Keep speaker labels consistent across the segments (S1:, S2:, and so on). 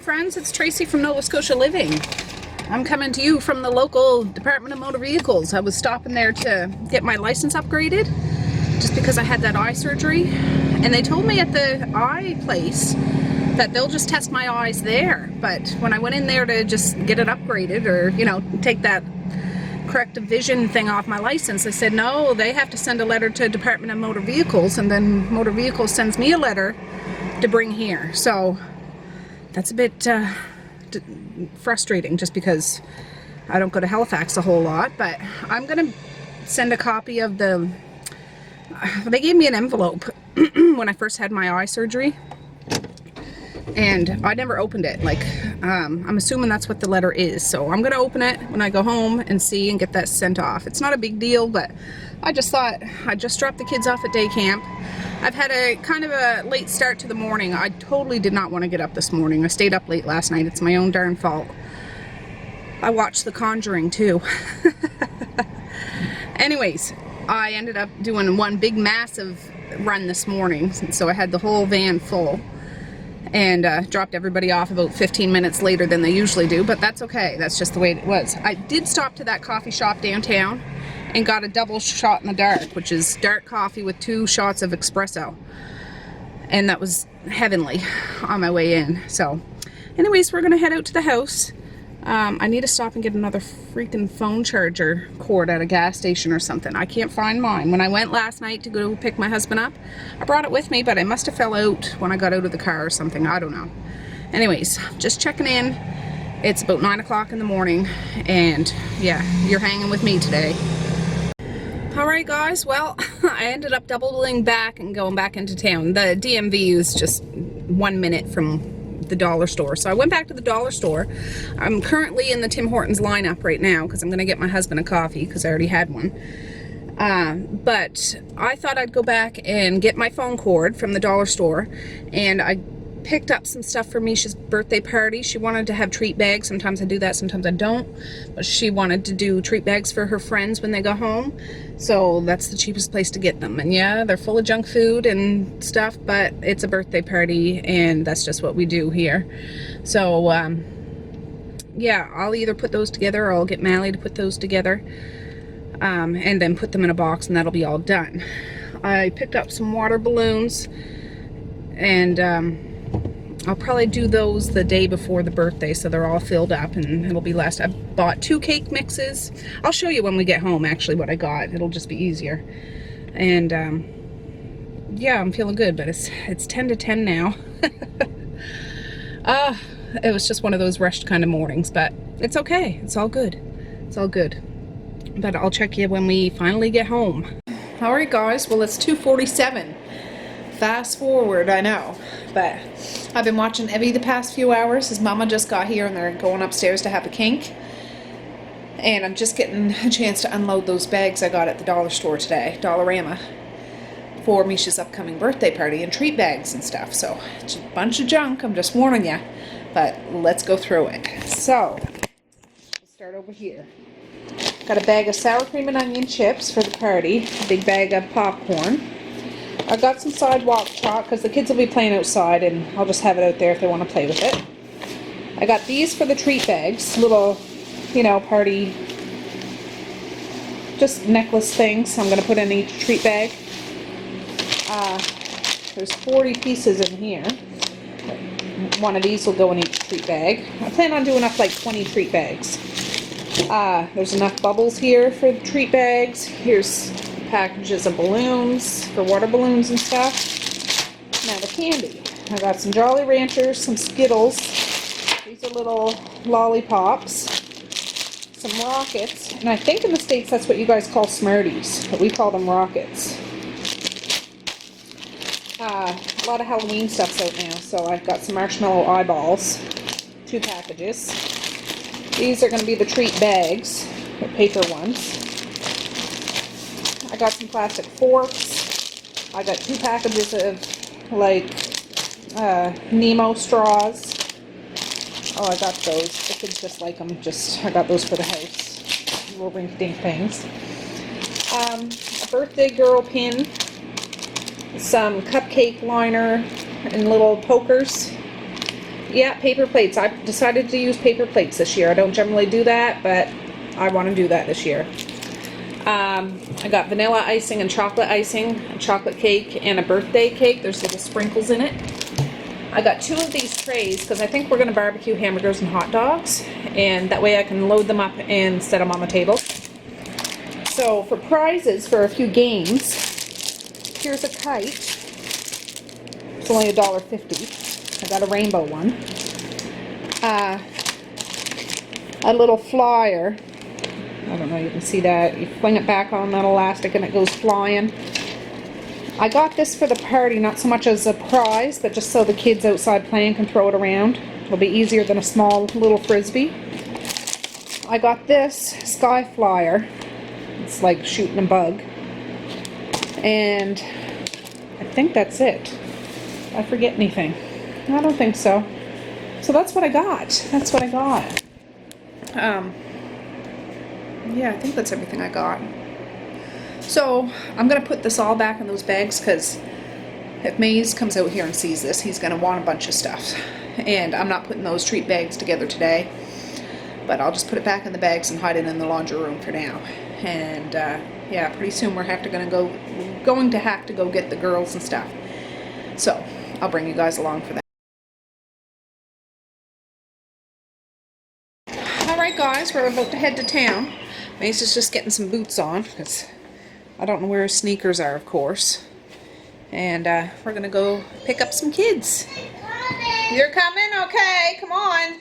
S1: friends, it's Tracy from Nova Scotia Living. I'm coming to you from the local Department of Motor Vehicles. I was stopping there to get my license upgraded just because I had that eye surgery, and they told me at the eye place that they'll just test my eyes there. But when I went in there to just get it upgraded, or you know, take that corrective vision thing off my license, they said no, they have to send a letter to Department of Motor Vehicles, and then Motor Vehicles sends me a letter to bring here. So that's a bit frustrating, just because I don't go to Halifax a whole lot. But I'm gonna send a copy of the they gave me an envelope when I first had my eye surgery, and I never opened it. Like, I'm assuming that's what the letter is. So I'm gonna open it when I go home and see and get that sent off. It's not a big deal, but I just thought I'd just drop the kids off at day camp. I've had a kind of a late start to the morning. I totally did not want to get up this morning. I stayed up late last night. It's my own darn fault. I watched The Conjuring too. Anyways, I ended up doing one big massive run this morning, so I had the whole van full, and dropped everybody off about 15 minutes later than they usually do, but that's okay. That's just the way it was. I did stop to that coffee shop downtown and got a double shot in the dark, which is dark coffee with 2 shots of espresso, and that was heavenly on my way in. So anyways, we're gonna head out to the house. I need to stop and get another freaking phone charger cord at a gas station or something. I can't find mine. When I went last night to go pick my husband up, I brought it with me, but it must have fell out when I got out of the car or something. I don't know. Anyways, just checking in. It's about 9 o'clock in the morning, and yeah, you're hanging with me today. Alright guys, well, I ended up doubling back and going back into town. The DMV is just 1 minute from the dollar store, so I went back to the dollar store. I'm currently in the Tim Hortons lineup right now because I'm going to get my husband a coffee because I already had one. But I thought I'd go back and get my phone cord from the dollar store, and I picked up some stuff for Misha's birthday party. She wanted to have treat bags. Sometimes I do that, sometimes I don't. But she wanted to do treat bags for her friends when they go home. So that's the cheapest place to get them. And yeah, they're full of junk food and stuff, but it's a birthday party and that's just what we do here. So yeah, I'll either put those together or I'll get Mally to put those together, and then put them in a box, and that'll be all done. I picked up some water balloons, and I'll probably do those the day before the birthday, so they're all filled up and it'll be last. I bought 2 cake mixes. I'll show you when we get home actually what I got. It'll just be easier. And yeah, I'm feeling good, but it's 10 to 10 now. It was just one of those rushed kind of mornings, but it's okay. It's all good. It's all good. But I'll check you when we finally get home. Alright guys, well it's 2:47. Fast forward, I know, but I've been watching Evie the past few hours. His mama just got here and they're going upstairs to have a kink, and I'm just getting a chance to unload those bags I got at the dollar store today, Dollarama, for Misha's upcoming birthday party, and treat bags and stuff. So it's a bunch of junk, I'm just warning you, but let's go through it. So let's start over here. Got a bag of sour cream and onion chips for the party, a big bag of popcorn. I got some sidewalk chalk because the kids will be playing outside, and I'll just have it out there if they want to play with it. I got these for the treat bags, little, you know, party, just necklace things I'm going to put in each treat bag. There's 40 pieces in here. One of these will go in each treat bag. I plan on doing up like 20 treat bags. There's enough bubbles here for the treat bags. Here's packages of balloons for water balloons and stuff. Now the candy. I got some Jolly Ranchers, some Skittles. These are little lollipops. Some rockets. And I think in the States that's what you guys call Smarties, but we call them rockets. A lot of Halloween stuff's out now, so I've got some marshmallow eyeballs. 2 packages. These are going to be the treat bags, the paper ones. I got some plastic forks. I got 2 packages of like Nemo straws. Oh, I got those. The kids just like them. I got those for the house. Little rink-dink things. A birthday girl pin. Some cupcake liner and little pokers. Yeah, paper plates. I decided to use paper plates this year. I don't generally do that, but I want to do that this year. I got vanilla icing and chocolate icing, a chocolate cake, and a birthday cake. There's little sprinkles in it. I got 2 of these trays because I think we're going to barbecue hamburgers and hot dogs, and that way I can load them up and set them on the table. So for prizes for a few games, here's a kite. It's only $1.50. I got a rainbow one. A little flyer. I don't know, you can see that. You fling it back on that elastic and it goes flying. I got this for the party, not so much as a prize, but just so the kids outside playing can throw it around. It'll be easier than a small little frisbee. I got this sky flyer. It's like shooting a bug. And I think that's it. Did I forget anything? I don't think so. So that's what I got. That's what I got. Yeah, I think that's everything I got. So I'm going to put this all back in those bags because if Maze comes out here and sees this, he's going to want a bunch of stuff. And I'm not putting those treat bags together today. But I'll just put it back in the bags and hide it in the laundry room for now. And yeah, pretty soon we're going to have to go get the girls and stuff. So I'll bring you guys along for that. Alright guys, we're about to head to town. Maze is just getting some boots on because I don't know where his sneakers are, of course. And we're going to go pick up some kids. You're coming? Okay, come on.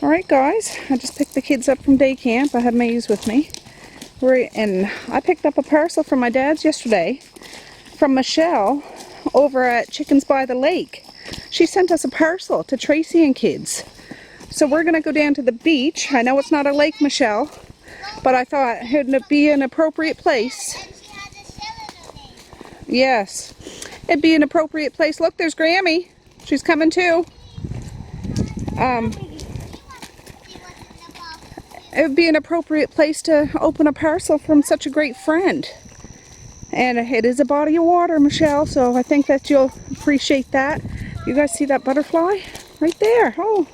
S1: Alright guys, I just picked the kids up from day camp. I have Maze with me. And I picked up a parcel from my dad's yesterday from Michelle over at Chickens by the Lake. She sent us a parcel to Tracey and kids. So we're going to go down to the beach. I know it's not a lake, Michelle, but I thought it would be an appropriate place. Yes, it'd be an appropriate place. Look, there's Grammy. She's coming too. It would be an appropriate place to open a parcel from such a great friend. And it is a body of water, Michelle, so I think that you'll appreciate that. You guys see that butterfly? Right there. Oh,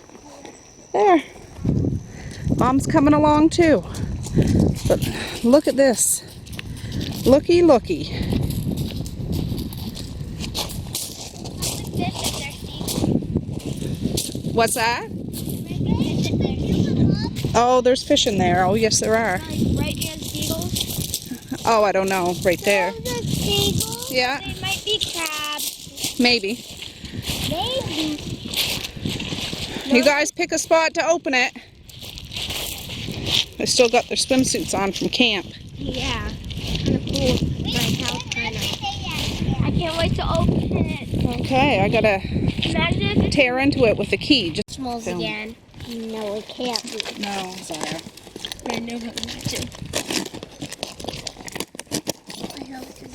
S1: there. Mom's coming along too. But look at this. Looky, looky. What's that? Oh, there's fish in there. Oh, yes, there are.
S2: Right near the seagulls?
S1: Oh, I don't know. Right there.
S2: The seagulls?
S1: Yeah.
S2: They might be crabs.
S1: Maybe.
S2: Maybe.
S1: You guys pick a spot to open it. They still got their swimsuits on from camp.
S2: Yeah. Kind of cool. Like how kind of. I can't wait to open it.
S1: Okay, I gotta
S2: Imagine if
S1: tear into it with the key. Just
S2: smells
S1: film.
S2: again. No, it can't be.
S1: No, sorry.
S2: I know what not to. I hope it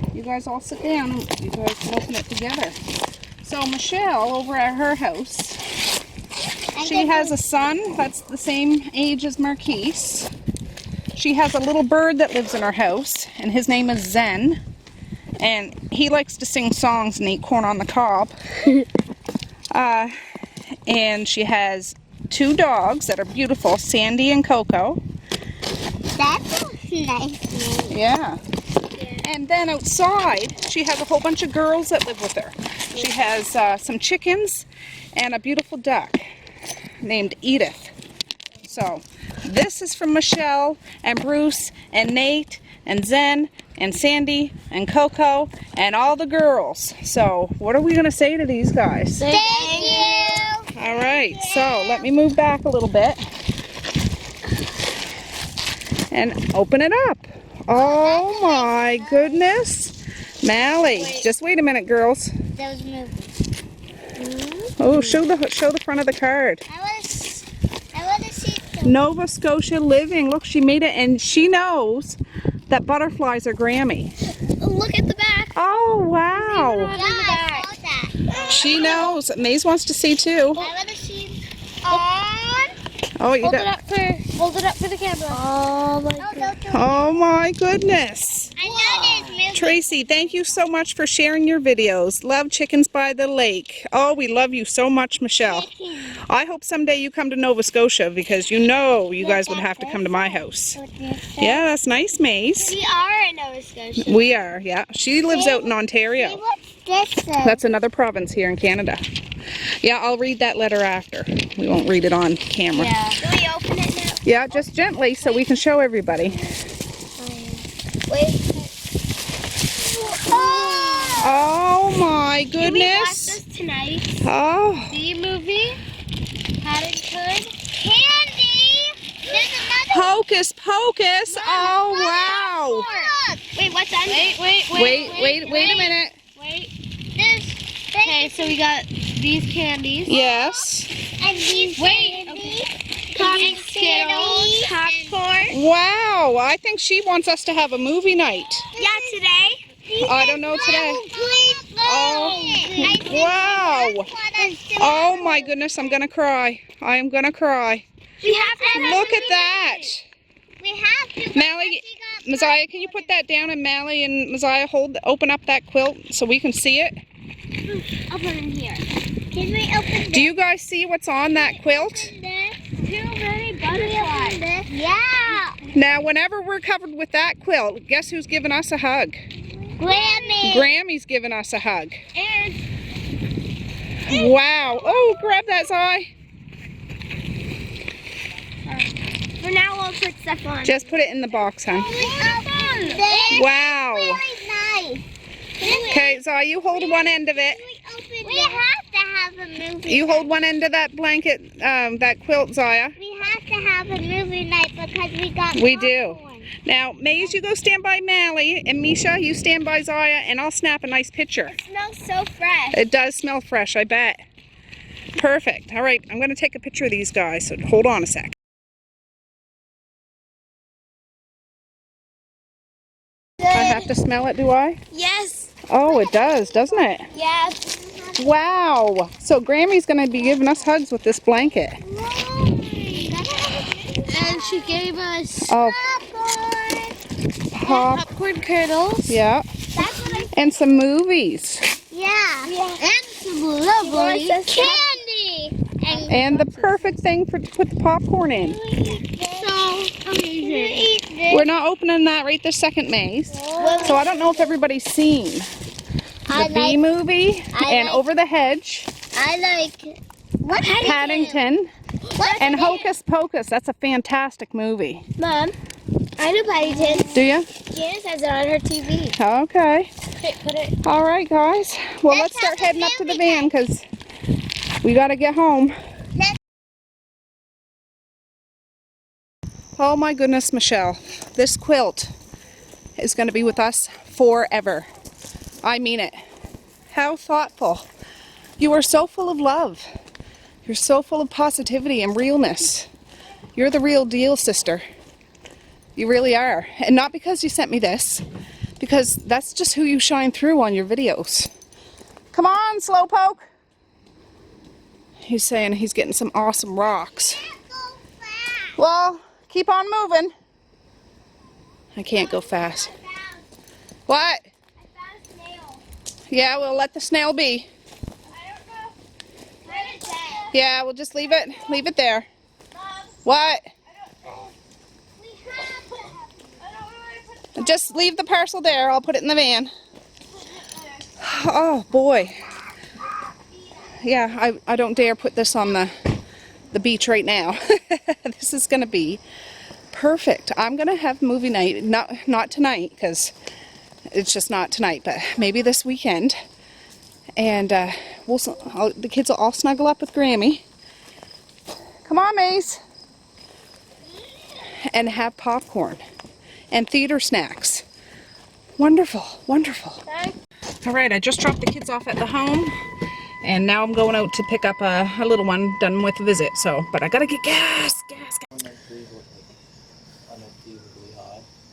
S2: is.
S1: You guys all sit down. You guys can open it together. So Michelle, over at her house, she has a son that's the same age as Marquise. She has a little bird that lives in her house, and his name is Zen. And he likes to sing songs and eat corn on the cob. And she has 2 dogs that are beautiful, Sandy and Coco.
S2: That's a nice name.
S1: Yeah. And then outside, she has a whole bunch of girls that live with her. She has some chickens and a beautiful duck named Edith. So this is from Michelle and Bruce and Nate and Zen and Sandy and Coco and all the girls. So what are we going to say to these guys?
S2: Thank you.
S1: All right, so let me move back a little bit and open it up. Oh my goodness. Mally, just wait a minute, girls.
S2: That was moving.
S1: Oh, show the front of the card.
S2: I want to see the
S1: Nova Scotia Living. Look, she made it, and she knows that butterflies are Grammy.
S2: Look at the back.
S1: Oh, wow.
S2: Yeah, I saw that.
S1: She knows. Maze wants to see too.
S2: I want to see on.
S1: Oh, you
S2: Hold
S1: got.
S2: hold it up for the camera. Oh my goodness.
S1: Oh my goodness.
S2: I know there's moving.
S1: Tracy, thank you so much for sharing your videos. Love Chickens by the Lake. Oh, we love you so much, Michelle. I hope someday you come to Nova Scotia because you know you guys would have to come to my house. Yeah, that's nice, Maze.
S2: We are in Nova Scotia.
S1: We are, yeah. She lives out in Ontario.
S2: What's this then?
S1: That's another province here in Canada. Yeah, I'll read that letter after. We won't read it on camera.
S2: Yeah. Can we open it now?
S1: Yeah, just gently so we can show everybody.
S2: Wait.
S1: Oh my
S2: Can we watch
S1: goodness.
S2: this tonight?
S1: Oh,
S2: The movie? Parenthood? Candy! There's another
S1: Hocus Pocus. Oh, wow.
S2: Look. Wait, what's on
S1: Wait a minute.
S2: Okay, so we got these candies.
S1: Yes.
S2: And these candies. Comic Skittles. Popcorn.
S1: Wow, I think she wants us to have a movie night.
S2: Yeah, today.
S1: I don't know today. Oh, wow. Oh my goodness, I'm gonna cry. I am gonna cry.
S2: We have to
S1: Look at that.
S2: We have to.
S1: Mally, Messiah, can you put that down, and Mally and Messiah open up that quilt so we can see it?
S2: I'll put it in here. Can we open
S1: Do you guys see what's on that quilt?
S2: Too many butterflies. Yeah.
S1: Now, whenever we're covered with that quilt, guess who's giving us a hug?
S2: Grammy.
S1: Grammy's giving us a hug.
S2: And
S1: Wow. Oh, grab that, Zai.
S2: for now, we'll put stuff on.
S1: Just put it in the box, hon.
S2: This
S1: Wow.
S2: really nice.
S1: Okay, Zai, you hold one end of it.
S2: We have to have a movie.
S1: You hold one end of that blanket, that quilt, Zaya.
S2: We have to have a movie night because we got
S1: We do.
S2: popcorn.
S1: Now, Maze, you go stand by Mally, and Misha, you stand by Zaya, and I'll snap a nice picture.
S2: It smells so fresh.
S1: It does smell fresh, I bet. Perfect. All right, I'm going to take a picture of these guys, so hold on a sec. I have to smell it, do I?
S2: Yes.
S1: Oh, it does, doesn't it?
S2: Yes.
S1: Wow. So Grammy's going to be giving us hugs with this blanket.
S2: And she gave us
S1: Oh,
S2: popcorn kernels.
S1: yeah.
S2: That's what I.
S1: And some movies.
S2: Yeah. And some lovely candy.
S1: And the perfect thing to put the popcorn in.
S2: So amazing.
S1: We're not opening that right this second, Maze. So I don't know if everybody's seen the Bee movie and
S2: like-
S1: Over the Hedge,
S2: I like. What?
S1: Paddington, and Hocus Pocus. That's a fantastic movie.
S2: Mom, I know Paddington.
S1: Do you?
S2: Janice has it on her TV.
S1: Okay.
S2: Put it.
S1: All right, guys. Well, let's start heading up to the van because we got to get home. Oh my goodness, Michelle. This quilt is going to be with us forever. I mean it. How thoughtful. You are so full of love. You're so full of positivity and realness. You're the real deal, sister. You really are. And not because you sent me this, because that's just who you shine through on your videos. Come on, Slowpoke. He's saying he's getting some awesome rocks. Well, keep on moving. I can't go fast. What? Yeah, we'll let the snail be. Yeah, we'll just leave it there. What? Just leave the parcel there. I'll put it in the van. Oh boy. Yeah, I don't dare put this on the beach right now. This is gonna be Perfect. I'm gonna have movie night, not tonight, because it's just not tonight, but maybe this weekend. And the kids will all snuggle up with Grammy. Come on, Mace. And have popcorn and theater snacks. Wonderful, wonderful. All right, I just dropped the kids off at the home, and now I'm going out to pick up a little one done with the visit. So, but I gotta get gas.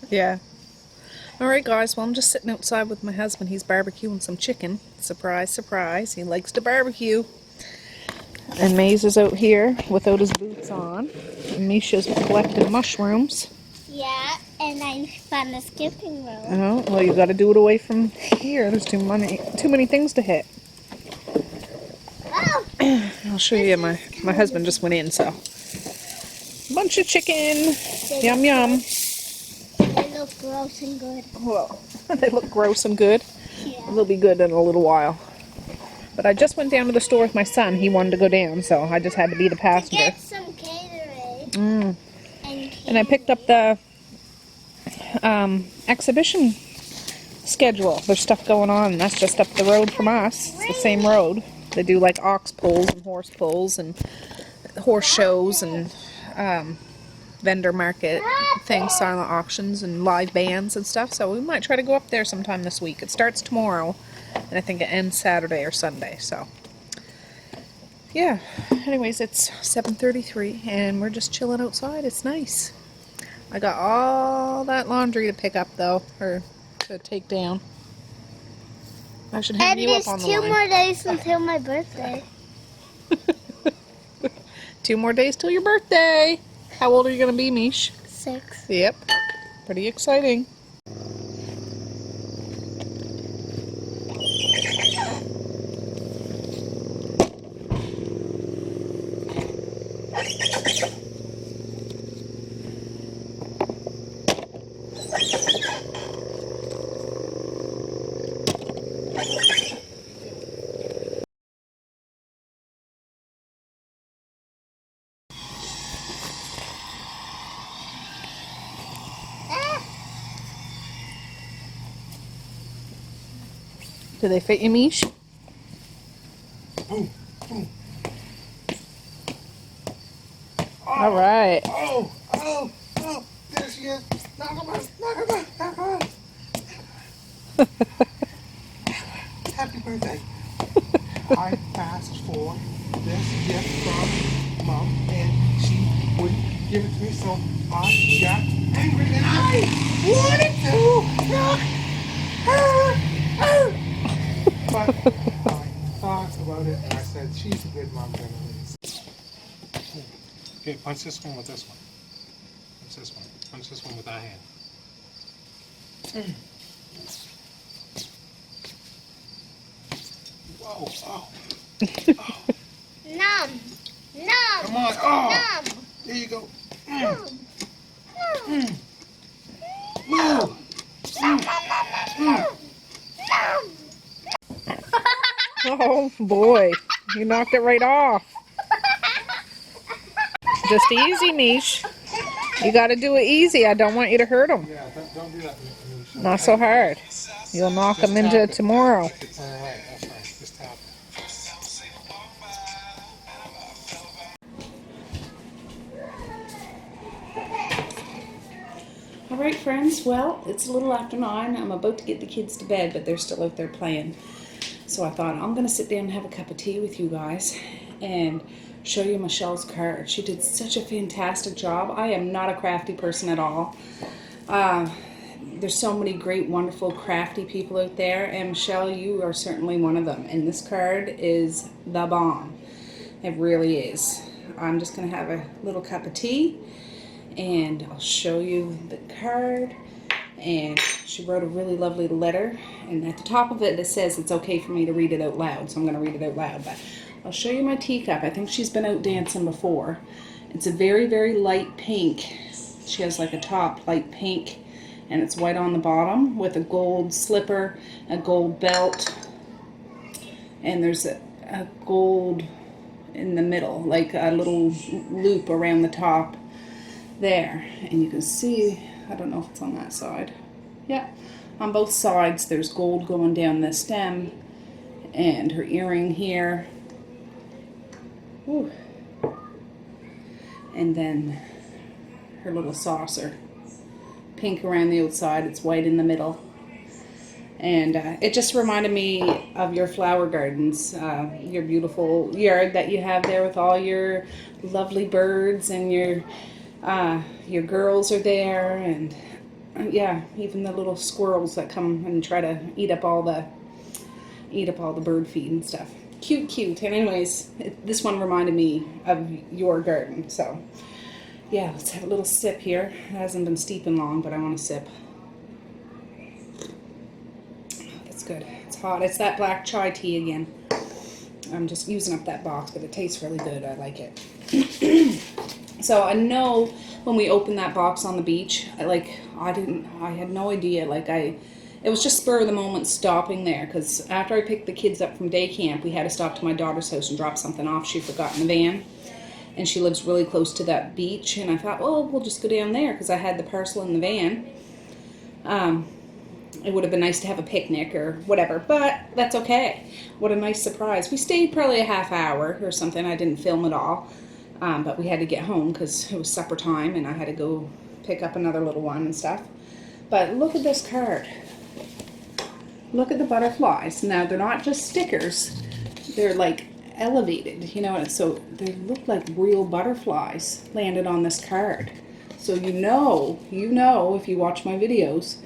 S1: Yeah. All right, guys. Well, I'm just sitting outside with my husband. He's barbecuing some chicken. Surprise, surprise. He likes to barbecue. And Maze is out here without his boots on. And Misha's collecting mushrooms.
S2: Yeah, and I found a skipping rope.
S1: Oh, well, you got to do it away from here. There's too many things to hit.
S2: Oh!
S1: I'll show you. My husband just went in, so. Bunch of chicken. Yum, yum.
S2: They look gross and good.
S1: Well, they look gross and good.
S2: Yeah.
S1: They'll be good in a little while. But I just went down to the store with my son. He wanted to go down, so I just had to be the passenger.
S2: To get some Gatorade.
S1: And I picked up the exhibition schedule. There's stuff going on, and that's just up the road from us. It's the same road. They do like ox pulls and horse pulls and horse shows and vendor market things, silent auctions and live bands and stuff. So we might try to go up there sometime this week. It starts tomorrow, and I think it ends Saturday or Sunday. So yeah. Anyways, it's 7:33, and we're just chilling outside. It's nice. I got all that laundry to pick up, though, or to take down. I should hang you up on the line.
S2: And there's 2 more days until my birthday.
S1: 2 more days till your birthday. How old are you going to be, Mish?
S2: 6.
S1: Yep. Pretty exciting. Do they fit you, Mish?
S3: Boom, boom.
S1: All right.
S3: Oh, there she is. Knock him out. Happy birthday. I asked for this gift from Mom, and she wouldn't give it to me, so I got angry, and I wanted to knock her. But I thought about it, and I said, she's a good mom, generally. Okay, punch this one with this one. Punch this one. Punch this one with that hand. Whoa, oh.
S2: Numb. Numb.
S3: Come on, oh.
S2: Numb.
S3: There you go.
S2: Numb.
S3: Move.
S1: Oh, boy. You knocked it right off. Just easy, Mish. You got to do it easy. I don't want you to hurt them.
S3: Yeah, don't do that.
S1: Not so hard. You'll knock them into tomorrow.
S3: All right, that's right. Just tap it.
S1: All right, friends. Well, it's a little after 9. I'm about to get the kids to bed, but they're still out there playing. So I thought I'm going to sit down and have a cup of tea with you guys and show you Michelle's card. She did such a fantastic job. I am not a crafty person at all. There's so many great, wonderful, crafty people out there, and Michelle, you are certainly one of them. And this card is the bomb. It really is. I'm just going to have a little cup of tea, and I'll show you the card. And she wrote a really lovely letter, and at the top of it says it's okay for me to read it out loud, so I'm going to read it out loud. But I'll show you my teacup. I think she's been out dancing before. It's a very, very light pink. She has like a top light pink, and it's white on the bottom with a gold slipper, a gold belt, and there's a gold in the middle, like a little loop around the top. there. And you can see, I don't know if it's on that side. Yeah, on both sides there's gold going down the stem, and her earring here. Ooh. And then her little saucer. Pink around the outside, it's white in the middle. And it just reminded me of your flower gardens, your beautiful yard that you have there with all your lovely birds, and your girls are there, and yeah, even the little squirrels that come and try to eat up all the bird feed and stuff. Cute, cute. And anyways, this one reminded me of your garden. So yeah, let's have a little sip here. It hasn't been steeping long, but I want to sip. Good. It's hot. It's that black chai tea again. I'm just using up that box, but it tastes really good. I like it. So I know when we opened that box on the beach, I had no idea. It was just spur of the moment stopping there, because after I picked the kids up from day camp, we had to stop to my daughter's house and drop something off she forgot in the van. And she lives really close to that beach, and I thought, oh, we'll just go down there, because I had the parcel in the van. It would have been nice to have a picnic or whatever, but that's okay. What a nice surprise. We stayed probably a half hour or something. I didn't film it all, but we had to get home because it was supper time, and I had to go pick up another little one and stuff. But look at this card. Look at the butterflies. Now, they're not just stickers. They're like elevated, you know, so they look like real butterflies landed on this card. So you know, if you watch my videos,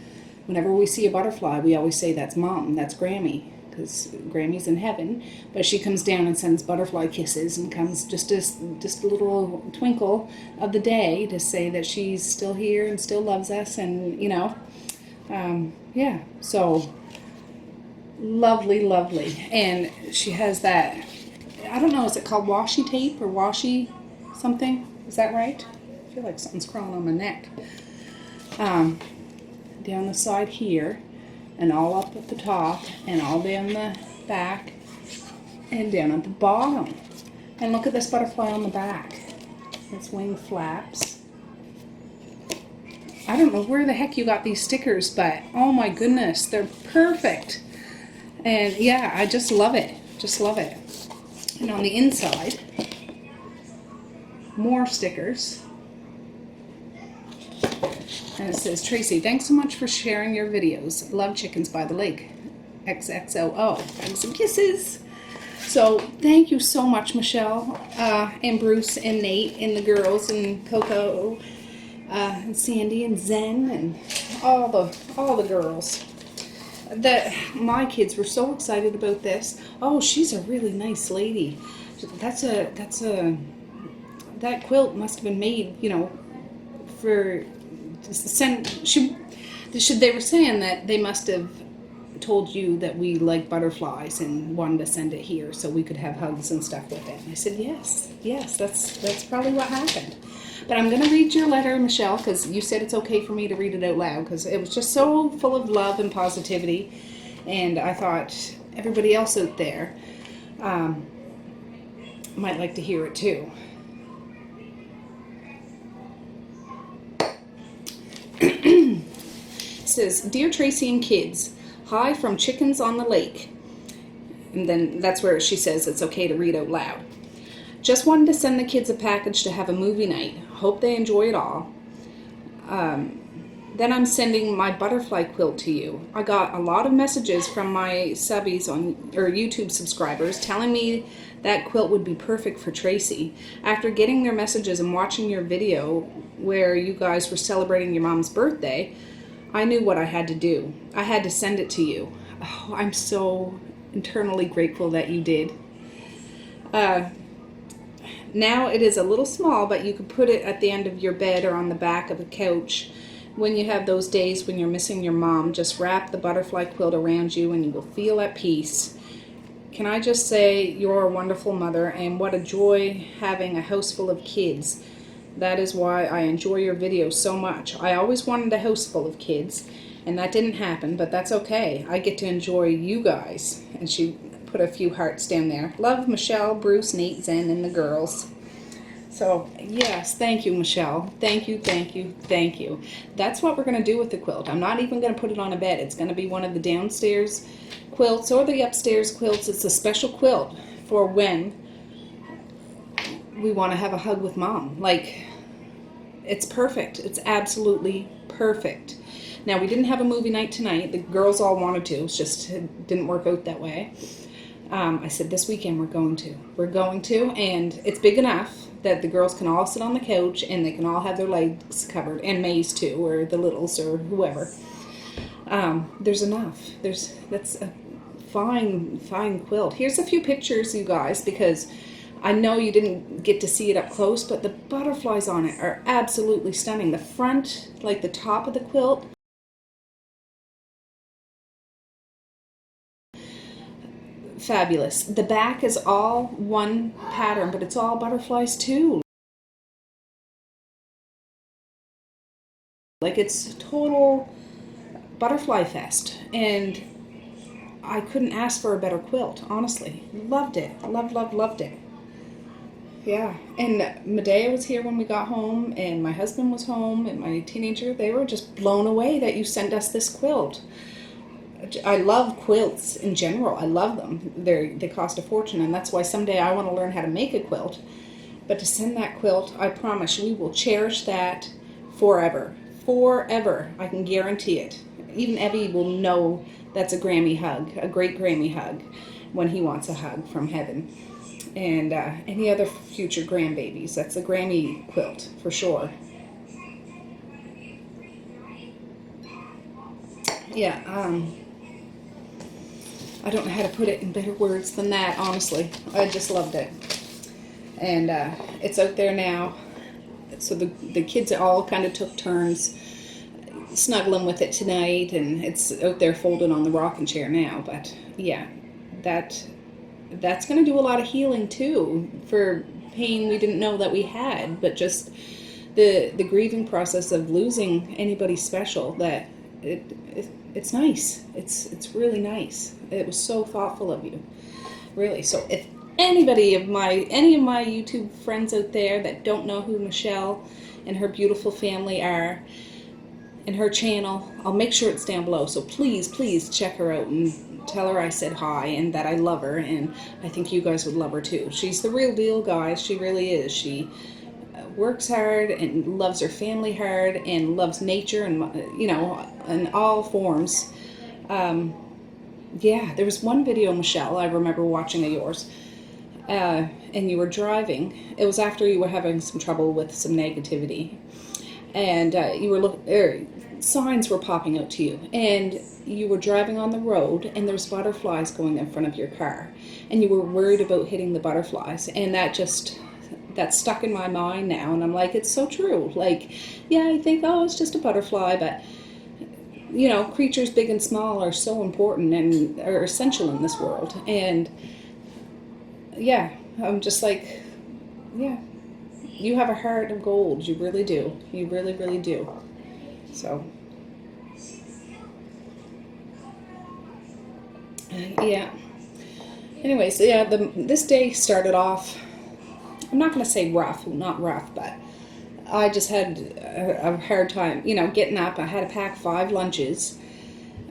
S1: whenever we see a butterfly, we always say that's Mom, that's Grammy, because Grammy's in heaven. But she comes down and sends butterfly kisses and comes just a little twinkle of the day to say that she's still here and still loves us, and yeah. So lovely, lovely. And she has that, I don't know, is it called washi tape or washi something? Is that right? I feel like something's crawling on my neck. Down the side here, and all up at the top, and all down the back, and down at the bottom. And look at this butterfly on the back. Its wing flaps. I don't know where the heck you got these stickers, but oh my goodness, they're perfect. And yeah, I just love it. Just love it. And on the inside, more stickers. And it says, Tracy, thanks so much for sharing your videos. Love Chickens by the Lake. XXOO. Hugs and kisses. So thank you so much, Michelle, and Bruce, and Nate, and the girls, and Coco, and Sandy, and Zen, and all the girls. My kids were so excited about this. Oh, she's a really nice lady. That quilt must have been made, for they were saying that they must have told you that we like butterflies and wanted to send it here so we could have hugs and stuff with it. And I said, yes, that's probably what happened. But I'm going to read your letter, Michelle, because you said it's okay for me to read it out loud, because it was just so full of love and positivity. And I thought everybody else out there might like to hear it too. It says, Dear Tracy and kids, hi from Chickens on the Lake. And then that's where she says it's okay to read out loud. Just wanted to send the kids a package to have a movie night. Hope they enjoy it all. Then I'm sending my butterfly quilt to you. I got a lot of messages from my subbies or YouTube subscribers telling me that quilt would be perfect for Tracy. After getting their messages and watching your video where you guys were celebrating your mom's birthday, I knew what I had to do. I had to send it to you. Oh, I'm so internally grateful that you did. Now it is a little small, but you could put it at the end of your bed or on the back of a couch. When you have those days when you're missing your mom, just wrap the butterfly quilt around you and you will feel at peace. Can I just say you're a wonderful mother, and what a joy having a house full of kids. That is why I enjoy your videos so much. I always wanted a house full of kids, and that didn't happen, but that's okay. I get to enjoy you guys. And she put a few hearts down there. Love, Michelle, Bruce, Nate, Zen, and the girls. So, yes, thank you, Michelle. Thank you, thank you, thank you. That's what we're going to do with the quilt. I'm not even going to put it on a bed. It's going to be one of the downstairs quilts or the upstairs quilts. It's a special quilt for when we want to have a hug with mom. Like, it's perfect. It's absolutely perfect. Now, we didn't have a movie night tonight. The girls all wanted to. It didn't work out that way. I said, this weekend we're going to. We're going to, and it's big enough that the girls can all sit on the couch and they can all have their legs covered, and May's too, or the littles, or whoever. There's enough. That's a fine quilt. Here's a few pictures, you guys, because I know you didn't get to see it up close, but the butterflies on it are absolutely stunning. The front, like the top of the quilt, fabulous. The back is all one pattern, but it's all butterflies too. Like, it's total butterfly fest, and I couldn't ask for a better quilt, honestly. Loved it. Loved it. Yeah, and Medea was here when we got home, and my husband was home, and my teenager. They were just blown away that you sent us this quilt. I love quilts in general. I love them. They cost a fortune, and that's why someday I want to learn how to make a quilt. But to send that quilt, I promise we will cherish that forever. Forever. I can guarantee it. Even Evie will know that's a Grammy hug, a great Grammy hug, when he wants a hug from heaven. And any other future grandbabies, that's a Grammy quilt for sure. Yeah, I don't know how to put it in better words than that, honestly. I just loved it. And it's out there now. So the kids all kind of took turns snuggling with it tonight, and it's out there folded on the rocking chair now. But yeah, that's going to do a lot of healing too for pain we didn't know that we had, but just the grieving process of losing anybody special. That it's nice. It's really nice. It was so thoughtful of you, really. So if any of my YouTube friends out there that don't know who Michelle and her beautiful family are, and her channel, I'll make sure it's down below. So please check her out and tell her I said hi and that I love her, and I think you guys would love her too. She's the real deal, guys. She really is. She works hard and loves her family hard and loves nature, and in all forms. Yeah, there was one video, Michelle, I remember watching of yours, and you were driving. It was after you were having some trouble with some negativity, and you were signs were popping out to you, and you were driving on the road, and there's butterflies going in front of your car, and you were worried about hitting the butterflies, and that's stuck in my mind now, and I'm like, it's so true. Like, yeah, I think, oh, it's just a butterfly, but creatures big and small are so important and are essential in this world. And yeah, I'm just like, yeah, you have a heart of gold. You really do. You really, really do. So, yeah. Anyways, yeah, this day started off, I'm not going to say rough, not rough, but I just had a hard time, getting up. I had to pack 5 lunches,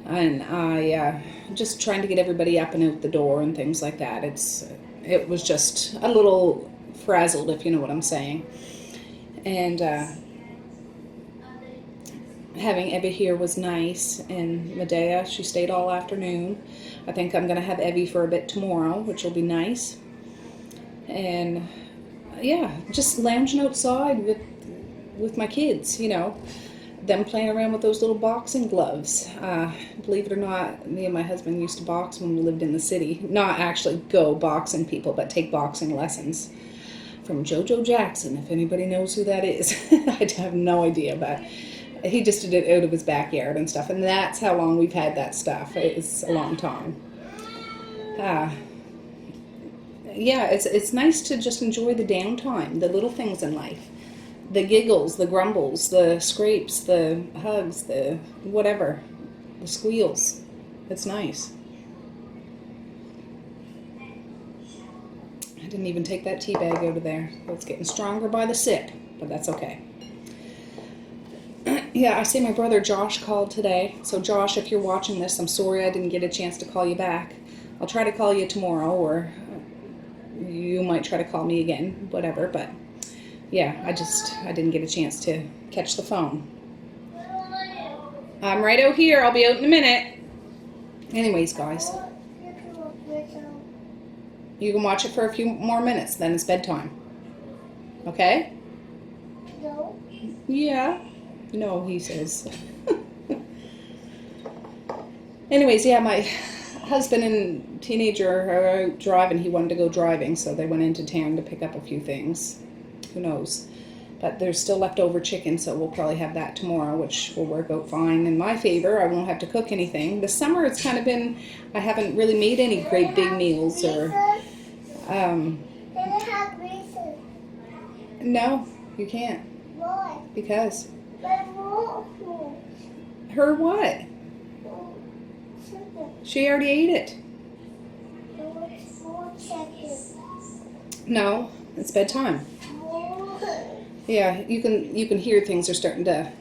S1: and I just trying to get everybody up and out the door and things like that. It was just a little frazzled, if you know what I'm saying. And having Evie here was nice, and Medea, she stayed all afternoon. I think I'm going to have Evie for a bit tomorrow, which will be nice. And yeah, just lounging outside with my kids, them playing around with those little boxing gloves. Believe it or not, me and my husband used to box when we lived in the city. Not actually go boxing people, but take boxing lessons from JoJo Jackson, if anybody knows who that is. I have no idea, but he just did it out of his backyard and stuff, and that's how long we've had that stuff. It's a long time. Yeah, it's nice to just enjoy the downtime, the little things in life. The giggles, the grumbles, the scrapes, the hugs, the whatever, the squeals. It's nice. didn't even take that tea bag out of there. So it's getting stronger by the sip, but that's okay. Yeah, I see my brother Josh called today. So Josh, if you're watching this, I'm sorry I didn't get a chance to call you back. I'll try to call you tomorrow, or you might try to call me again, whatever. But yeah, I didn't get a chance to catch the phone. I'm right out here. I'll be out in a minute. Anyways, guys, you can watch it for a few more minutes, then it's bedtime. Okay?
S2: No.
S1: Yeah. No, he says. Anyways, yeah, my husband and teenager are out driving. He wanted to go driving, so they went into town to pick up a few things. Who knows? But there's still leftover chicken, so we'll probably have that tomorrow, which will work out fine in my favor. I won't have to cook anything. This summer, it's kind of been, I haven't really made any great big meals or... No, you can't.
S2: Why?
S1: Because...
S2: But
S1: Her what? She already ate it. No, it's bedtime. Yeah, you can hear things are starting to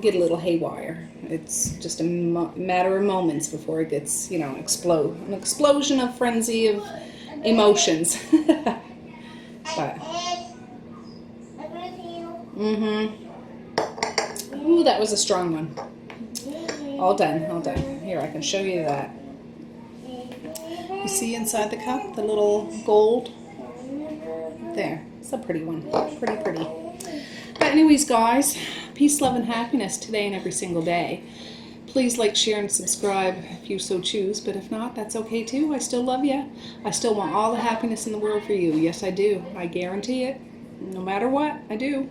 S1: get a little haywire. It's just a matter of moments before it gets, you know, explode. An explosion of frenzy of emotions. But Ooh, that was a strong one. All done, all done. Here, I can show you that. You see inside the cup, the little gold? There, it's a pretty one. Pretty, pretty. But anyways, guys, peace, love, and happiness today and every single day. Please like, share, and subscribe if you so choose. But if not, that's okay too. I still love you. I still want all the happiness in the world for you. Yes, I do. I guarantee it. No matter what, I do.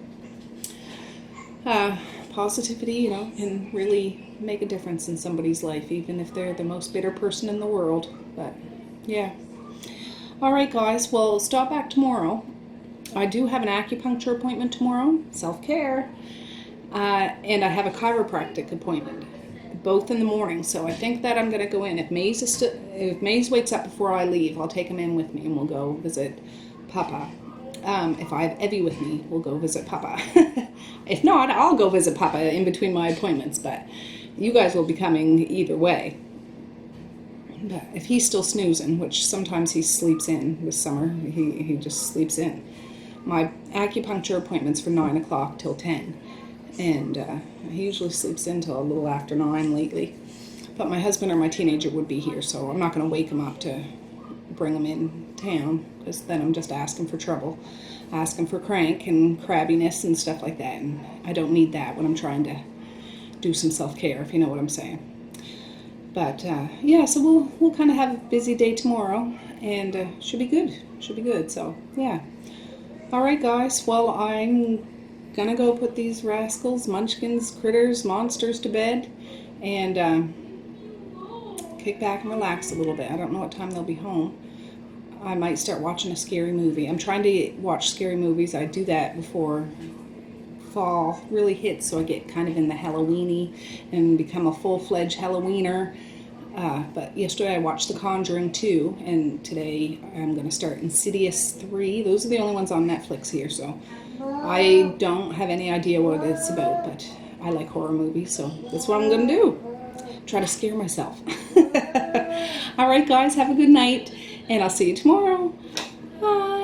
S1: Positivity, you know, can really make a difference in somebody's life, even if they're the most bitter person in the world. But, yeah. All right, guys. Well, stop back tomorrow. I do have an acupuncture appointment tomorrow, self-care, and I have a chiropractic appointment, both in the morning. So I think that I'm going to go in. If Maze wakes up before I leave, I'll take him in with me, and we'll go visit Papa. If I have Evie with me, we'll go visit Papa. If not, I'll go visit Papa in between my appointments, but you guys will be coming either way. But if he's still snoozing, which sometimes he sleeps in this summer, he just sleeps in. My acupuncture appointment's for 9 o'clock till 10, and he usually sleeps in till a little after 9 lately. But my husband or my teenager would be here, so I'm not going to wake him up to bring him in town, because then I'm just asking for trouble, asking for crank and crabbiness and stuff like that, and I don't need that when I'm trying to do some self-care, if you know what I'm saying. But yeah, so we'll kind of have a busy day tomorrow, and should be good. So yeah. All right, guys. Well, I'm gonna go put these rascals, munchkins, critters, monsters to bed, and kick back and relax a little bit. I don't know what time they'll be home. I might start watching a scary movie. I'm trying to watch scary movies. I do that before fall really hits, so I get kind of in the Halloween-y and become a full-fledged Halloweener. But yesterday I watched The Conjuring 2, and today I'm going to start Insidious 3. Those are the only ones on Netflix here, so I don't have any idea what it's about, but I like horror movies, so that's what I'm going to do. Try to scare myself. All right, guys, have a good night, and I'll see you tomorrow. Bye.